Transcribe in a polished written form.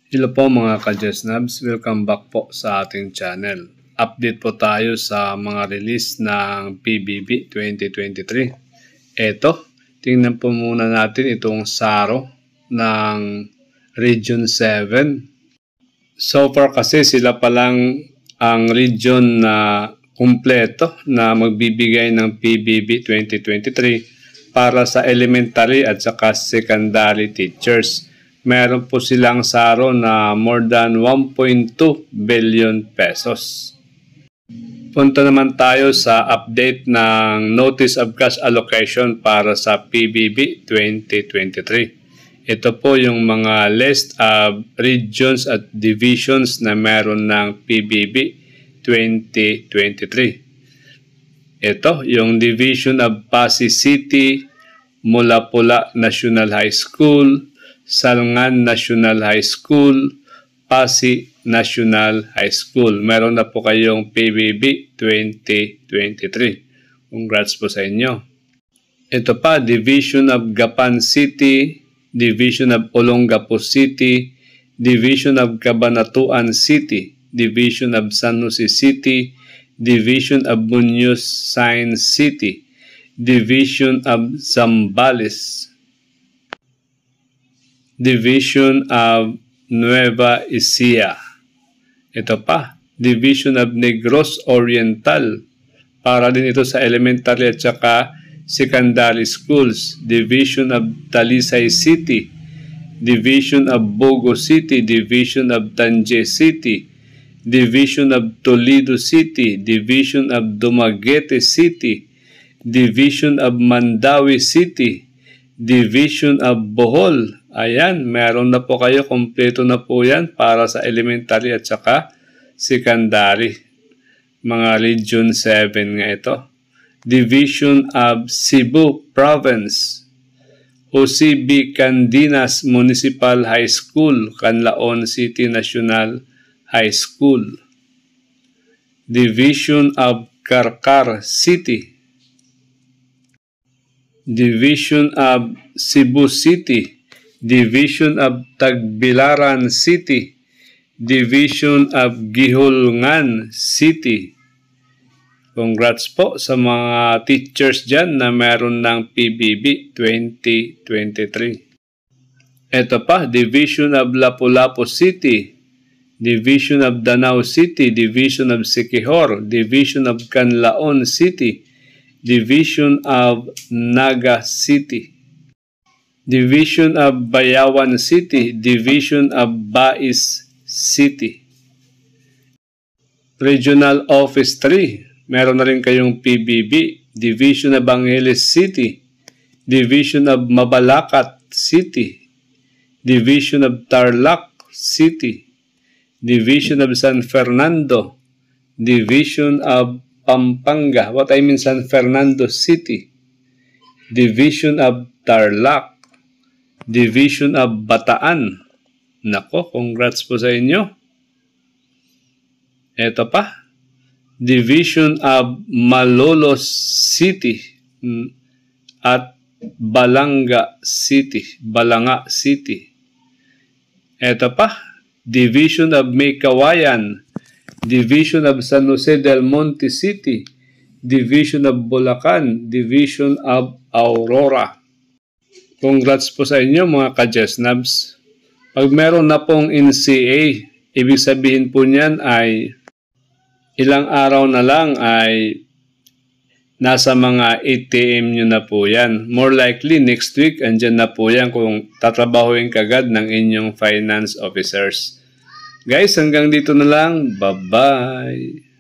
Hello po mga ka-Jesnabs, welcome back po sa ating channel. Update po tayo sa mga release ng PBB 2023. Eto, tingnan po muna natin itong SARO ng Region 7. So far kasi sila pa lang ang region na kumpleto na magbibigay ng PBB 2023 para sa elementary at saka secondary teachers. Meron po silang SARO na more than 1.2 billion pesos. Punta naman tayo sa update ng Notice of Cash Allocation para sa PBB 2023. Ito po yung mga list of regions at divisions na meron ng PBB 2023. Ito yung Division of Pasig City, Mula-Pula National High School, Salngan National High School, Pasig National High School. Meron na po kayong PBB 2023. Congrats po sa inyo. Ito pa, Division of Gapan City, Division of Olongapo City, Division of Cabanatuan City, Division of San Jose City, Division of Muñoz Science City, Division of Zambales, Division of Nueva Ecija. Ito pa, Division of Negros Oriental. Para din ito sa elementary at saka secondary schools. Division of Talisay City, Division of Bogo City, Division of Tanje City, Division of Toledo City, Division of Dumaguete City, Division of Mandawi City, Division of Bohol. Ayan, meron na po kayo, kompleto na po yan para sa elementary at saka secondary. Mga Region 7 nga ito. Division of Cebu Province, OCB Candinas Municipal High School, Canlaon City National High School. Division of Carcar City, Division of Cebu City, Division of Tagbilaran City, Division of Gihulngan City. Congrats po sa mga teachers dyan na meron ng PBB 2023. Ito pa, Division of Lapu-Lapu City, Division of Danao City, Division of Siquijor, Division of Canlaon City, Division of Naga City, Division of Bayawan City, Division of Bais City. Regional Office 3, meron na rin kayong PBB, Division of Angeles City, Division of Mabalacat City, Division of Tarlac City, Division of San Fernando, Division of Pampanga, what I mean San Fernando City, Division of Tarlac, Division of Bataan. Nako, congrats po sa inyo. Ito pa, Division of Malolos City at Balanga City, Balanga City. Ito pa, Division of Maykawayan, Division of San Jose del Monte City, Division of Bulacan, Division of Aurora. Congrats po sa inyo mga ka-Jesnabs. Pag meron na pong NCA, ibig sabihin po niyan ay ilang araw na lang ay nasa mga ATM nyo na po yan. More likely next week andyan na po yan kung tatrabahuin kagad ng inyong finance officers. Guys, hanggang dito na lang. Bye-bye!